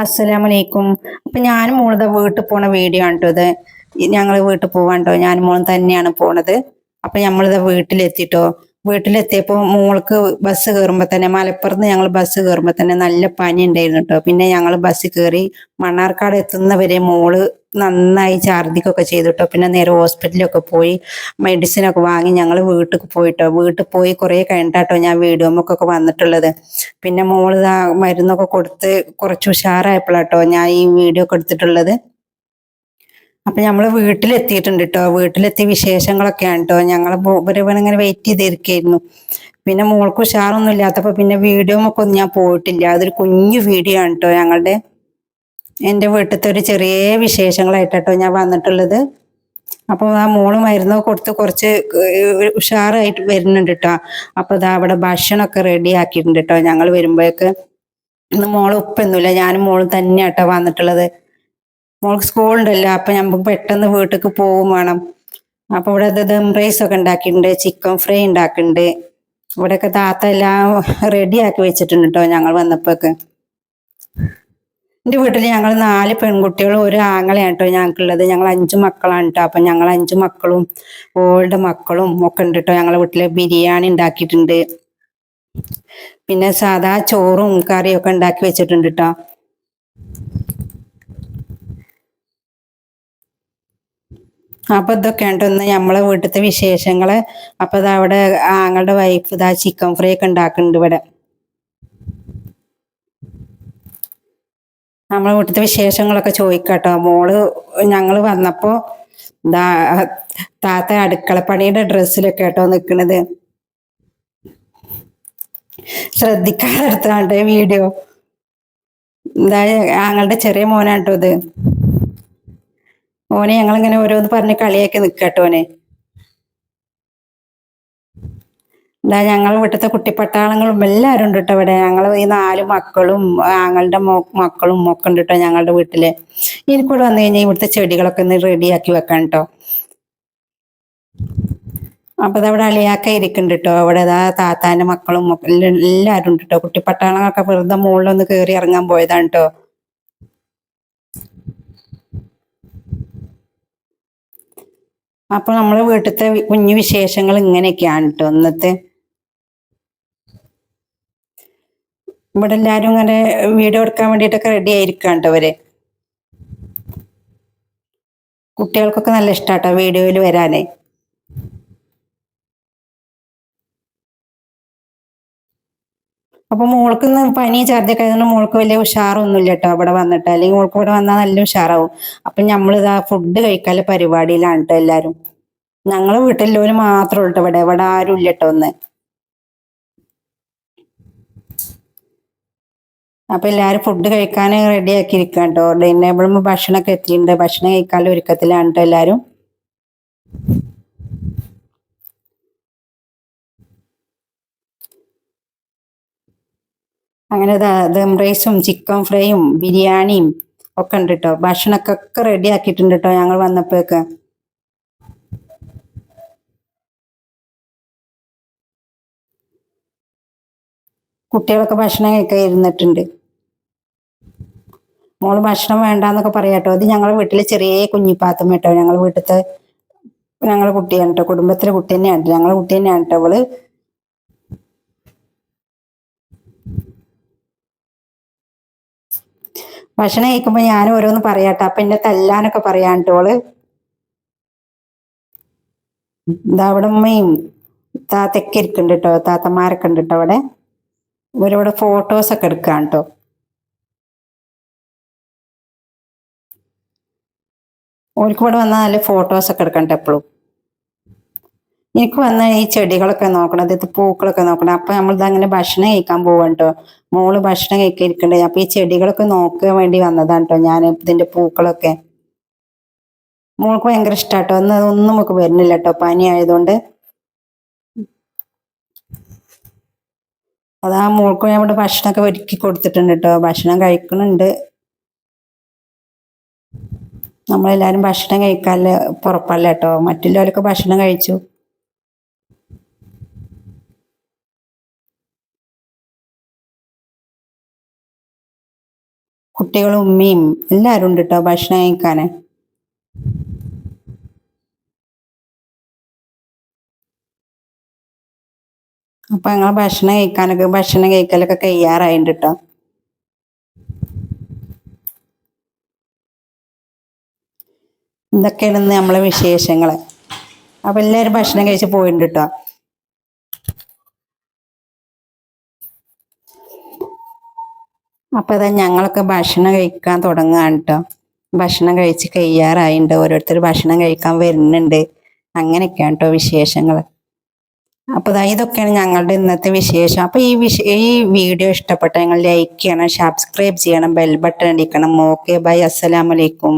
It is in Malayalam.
അസ്സലാമലൈക്കും. അപ്പൊ ഞാനും മോളത് വീട്ടിൽ പോണ വീഡിയോ ആണ് കേട്ടോ ഇത്. ഞങ്ങൾ വീട്ടിൽ പോവാണ്ടോ, ഞാനും മോളും തന്നെയാണ് പോണത്. അപ്പൊ നമ്മളിത് വീട്ടിലെത്തിട്ടോ. വീട്ടിലെത്തിയപ്പോ മോൾക്ക് ബസ് കയറുമ്പോ തന്നെ, മലപ്പുറത്ത് ഞങ്ങൾ ബസ് കയറുമ്പോ തന്നെ നല്ല പനി ഉണ്ടായിരുന്നു കേട്ടോ. പിന്നെ ഞങ്ങൾ ബസ്സിൽ കയറി മണ്ണാർക്കാട് എത്തുന്നവരെ മോള് നന്നായി ഛർദിക്കൊക്കെ ചെയ്തിട്ടോ. പിന്നെ നേരെ ഹോസ്പിറ്റലിലൊക്കെ പോയി മെഡിസിൻ ഒക്കെ വാങ്ങി ഞങ്ങൾ വീട്ടിൽ പോയിട്ടോ. വീട്ടിൽ പോയി കുറെ കഴിഞ്ഞിട്ടാട്ടോ ഞാൻ വീഡിയോമൊക്കെ വന്നിട്ടുള്ളത്. പിന്നെ മോള് മരുന്നൊക്കെ കൊടുത്ത് കുറച്ച് ഉഷാറായപ്പോഴാട്ടോ ഞാൻ ഈ വീഡിയോ ഒക്കെ എടുത്തിട്ടുള്ളത്. അപ്പൊ നമ്മള് വീട്ടിലെത്തിയിട്ടുണ്ട് കേട്ടോ. വീട്ടിലെത്തിയ വിശേഷങ്ങളൊക്കെയാണ് കേട്ടോ. ഞങ്ങൾ ഇങ്ങനെ വെയിറ്റ് ചെയ്തിരിക്കായിരുന്നു. പിന്നെ മോൾക്ക് ഉഷാറൊന്നും ഇല്ലാത്തപ്പോ പിന്നെ വീഡിയോ ഒക്കെ ഒന്നും ഞാൻ പോയിട്ടില്ല. അതൊരു കുഞ്ഞു വീഡിയോ ആണ് കേട്ടോ. എന്റെ വീട്ടിലത്തെ ഒരു ചെറിയ വിശേഷങ്ങളായിട്ടോ ഞാൻ വന്നിട്ടുള്ളത്. അപ്പൊ ആ മോള് മരുന്ന് കൊടുത്ത് കുറച്ച് ഉഷാറായിട്ട് വരുന്നുണ്ട് കേട്ടോ. അപ്പൊ ഇതാ അവിടെ ഭക്ഷണമൊക്കെ റെഡി ആക്കിയിട്ടുണ്ട് കേട്ടോ. ഞങ്ങൾ വരുമ്പോഴേക്ക് ഇന്ന് മോള് ഉപ്പൊന്നുമില്ല, ഞാനും മോളും തന്നെയാട്ടോ വന്നിട്ടുള്ളത്. മോൾക്ക് സ്കൂളുണ്ടല്ലോ, അപ്പൊ നമുക്ക് പെട്ടെന്ന് വീട്ടിലേക്ക് പോവും വേണം. അപ്പൊ ഇവിടെ ദം റൈസ് ഒക്കെ ഉണ്ടാക്കിയിട്ടുണ്ട്, ചിക്കൻ ഫ്രൈ ഉണ്ടാക്കുന്നുണ്ട്. ഇവിടെയൊക്കെ താത്ത എല്ലാം റെഡി ആക്കി വെച്ചിട്ടുണ്ട് കേട്ടോ ഞങ്ങൾ വന്നപ്പോഴൊക്കെ. എന്റെ വീട്ടിൽ ഞങ്ങൾ 4 പെൺകുട്ടികളും ഒരു ആങ്ങളെയാണ് കേട്ടോ ഞങ്ങൾക്കുള്ളത്. ഞങ്ങൾ 5 മക്കളാണ് കേട്ടോ. അപ്പൊ ഞങ്ങൾ 5 മക്കളും ഓളുടെ മക്കളും ഒക്കെ ഉണ്ട് കേട്ടോ. ഞങ്ങളെ വീട്ടില് ബിരിയാണി ഉണ്ടാക്കിയിട്ടുണ്ട്. പിന്നെ സാധാ ചോറും കറിയും ഒക്കെ ഉണ്ടാക്കി വെച്ചിട്ടുണ്ട് കേട്ടോ. അപ്പൊ ഇതൊക്കെയാണ് ട്ടോ ഇന്ന് നമ്മളെ വീട്ടിലത്തെ വിശേഷങ്ങള്. അപ്പൊ ഇതാ അവിടെ ആങ്ങളുടെ വൈഫ് ഇതാ ചിക്കൻ ഫ്രൈ ഒക്കെ ഉണ്ടാക്കുന്നുണ്ട് ഇവിടെ. നമ്മളെ വീട്ടിലത്തെ വിശേഷങ്ങളൊക്കെ ചോദിക്കാട്ടോ. മോള് ഞങ്ങൾ വന്നപ്പോ ഇതാ താത്ത അടുക്കളപ്പണിയുടെ ഡ്രസ്സിലൊക്കെ കേട്ടോ നിക്കണത്. ശ്രദ്ധിക്കാതെ എടുത്താണ്ട് വീഡിയോ. എന്താ ആങ്ങളുടെ ചെറിയ മോനാട്ടോ ഇത്. ഓനെ ഞങ്ങളിങ്ങനെ ഓരോന്ന് പറഞ്ഞ് കളിയാക്കി നിക്കട്ടോനെ. എന്താ ഞങ്ങൾ വീട്ടിലത്തെ കുട്ടിപ്പട്ടാളങ്ങളും എല്ലാവരും ഉണ്ട് കേട്ടോ ഇവിടെ. ഞങ്ങൾ ഈ 4 മക്കളും ആങ്ങളുടെ മക്കളും ഒക്കെ ഉണ്ട് കേട്ടോ ഞങ്ങളുടെ വീട്ടില്. എനിക്കൂടെ വന്നു കഴിഞ്ഞാൽ ഇവിടുത്തെ ചെടികളൊക്കെ ഒന്ന് റെഡിയാക്കി വെക്കാൻ കേട്ടോ. അപ്പൊ അതവിടെ അളിയാക്ക ഇരിക്കുന്നുണ്ട് കേട്ടോ. അവിടെ താത്താന്റെ മക്കളും എല്ലാവരും ഉണ്ട് കേട്ടോ. കുട്ടിപ്പട്ടാളങ്ങളൊക്കെ വെറുതെ മുകളിലൊന്ന് കയറി ഇറങ്ങാൻ പോയതാണ് കേട്ടോ. അപ്പൊ നമ്മളെ വീട്ടിലത്തെ കുഞ്ഞു വിശേഷങ്ങൾ ഇങ്ങനെയൊക്കെയാണ് കേട്ടോ ഇന്നത്തെ. ഇവിടെ എല്ലാരും ഇങ്ങനെ വീഡിയോ എടുക്കാൻ വേണ്ടിയിട്ടൊക്കെ റെഡി ആയിരിക്കാണ് കേട്ടോ അവര്. കുട്ടികൾക്കൊക്കെ നല്ല ഇഷ്ടാട്ടോ വീഡിയോയിൽ വരാനേ. അപ്പൊ മോൾക്ക് ഇന്ന് പനി ഛർദിയൊക്കെ ആയതുകൊണ്ട് മോൾക്ക് വലിയ ഉഷാറൊന്നുമില്ല കേട്ടോ ഇവിടെ വന്നിട്ട്. അല്ലെങ്കിൽ മോൾക്ക് ഇവിടെ വന്നാൽ നല്ല ഉഷാറാവും. അപ്പൊ നമ്മളിതാ ഫുഡ് കഴിക്കാനുള്ള പരിപാടിയിലാണ് കേട്ടോ എല്ലാരും. ഞങ്ങളെ വീട്ടിലുള്ളവര് മാത്രമേ ഉള്ളൂ ഇവിടെ. ഇവിടെ ആരും ഇല്ല കേട്ടോ ഒന്ന്. അപ്പൊ എല്ലാരും ഫുഡ് കഴിക്കാൻ റെഡി ആക്കിയിരിക്കാം കേട്ടോ. ഡൈനിങ് ടേബിളിൽ ഭക്ഷണമൊക്കെ എത്തിയിട്ടുണ്ട്. ഭക്ഷണം കഴിക്കാനുള്ള ഒരുക്കത്തിലാണ് കേട്ടോ എല്ലാരും. അങ്ങനെ ദം റൈസും ചിക്കൻ ഫ്രൈയും ബിരിയാണിയും ഒക്കെ ഉണ്ട് കേട്ടോ. ഭക്ഷണമൊക്കെ റെഡി ആക്കിയിട്ടുണ്ട് കേട്ടോ ഞങ്ങൾ വന്നപ്പോഴൊക്കെ. കുട്ടികളൊക്കെ ഭക്ഷണം കഴിക്കാൻ ഇരുന്നിട്ടുണ്ട്. മോള് ഭക്ഷണം വേണ്ടാന്നൊക്കെ പറയാട്ടോ. ഇത് ഞങ്ങളുടെ വീട്ടിലെ ചെറിയ കുഞ്ഞിപ്പാത്തം കേട്ടോ. ഞങ്ങളുടെ വീട്ടിലത്തെ ഞങ്ങളുടെ കുട്ടിയാണ് കേട്ടോ. കുടുംബത്തിലെ കുട്ടി തന്നെയാണ്, ഞങ്ങളുടെ കുട്ടി തന്നെയാണ് കേട്ടോ അവള്. ഭക്ഷണം കഴിക്കുമ്പോ ഞാൻ ഓരോന്ന് പറയാട്ടോ. അപ്പൊ എന്നെ തല്ലാനൊക്കെ പറയാട്ടോള്. ഇതാ അവിടെ ഉമ്മയും താത്തൊക്കെ ഇരിക്കുന്നുണ്ട് കേട്ടോ. താത്തമാരൊക്കെ ഉണ്ട് കേട്ടോ അവിടെ. ഇവരിവിടെ ഫോട്ടോസൊക്കെ എടുക്കാം കേട്ടോ. ഓർക്ക് ഇവിടെ വന്നാൽ നല്ല ഫോട്ടോസൊക്കെ എടുക്കണ്ട എപ്പോഴും. എനിക്ക് വന്ന ഈ ചെടികളൊക്കെ നോക്കണം, ഇത് പൂക്കളൊക്കെ നോക്കണം. അപ്പൊ നമ്മളിത് അങ്ങനെ ഭക്ഷണം കഴിക്കാൻ പോവാണ് കേട്ടോ. മോള് ഭക്ഷണം കഴിക്കാൻ ഇരിക്കണ്ടേ. അപ്പൊ ഈ ചെടികളൊക്കെ നോക്കാൻ വേണ്ടി വന്നതാണ് കേട്ടോ ഞാൻ. ഇതിന്റെ പൂക്കളൊക്കെ മോൾക്ക് ഭയങ്കര ഇഷ്ടാട്ടോ. ഒന്നും നമുക്ക് വരുന്നില്ല കേട്ടോ പനി ആയതുകൊണ്ട്. അതാ മോൾക്ക് ഞാൻ ഇവിടെ ഭക്ഷണമൊക്കെ ഒരുക്കി കൊടുത്തിട്ടുണ്ട് കേട്ടോ. ഭക്ഷണം കഴിക്കുന്നുണ്ട്. നമ്മളെല്ലാരും ഭക്ഷണം കഴിക്കാല്ല പുറപ്പല്ല കേട്ടോ. മറ്റുള്ളവരൊക്കെ ഭക്ഷണം കഴിച്ചു. കുട്ടികളും ഉമ്മയും എല്ലാവരും ഉണ്ട് കേട്ടോ ഭക്ഷണം കഴിക്കാന്. അപ്പൊ ഞങ്ങൾ ഭക്ഷണം കഴിക്കലൊക്കെ കഴിയാറായിട്ടുണ്ട് കേട്ടോ. ഇതൊക്കെയാണ് ഇന്ന് നമ്മളെ വിശേഷങ്ങള്. അപ്പൊ എല്ലാവരും ഭക്ഷണം കഴിച്ച് പോയിട്ടുണ്ട് കേട്ടോ. അപ്പൊ ഇതാ ഞങ്ങളൊക്കെ ഭക്ഷണം കഴിക്കാൻ തുടങ്ങുകയാണ് കേട്ടോ. ഭക്ഷണം കഴിച്ച് കഴിയാറായിട്ടുണ്ട്. ഓരോരുത്തർ ഭക്ഷണം കഴിക്കാൻ വരുന്നുണ്ട്. അങ്ങനെയൊക്കെയാണ് കേട്ടോ വിശേഷങ്ങൾ. അപ്പൊ ഇതൊക്കെയാണ് ഞങ്ങളുടെ ഇന്നത്തെ വിശേഷം. അപ്പൊ ഈ വീഡിയോ ഇഷ്ടപ്പെട്ട നിങ്ങൾ ലൈക്ക് ചെയ്യണം, സബ്സ്ക്രൈബ് ചെയ്യണം, ബെൽ ബട്ടൺ അടിക്കണം. ഓക്കെ ബൈ, അസ്സലാമലൈക്കും.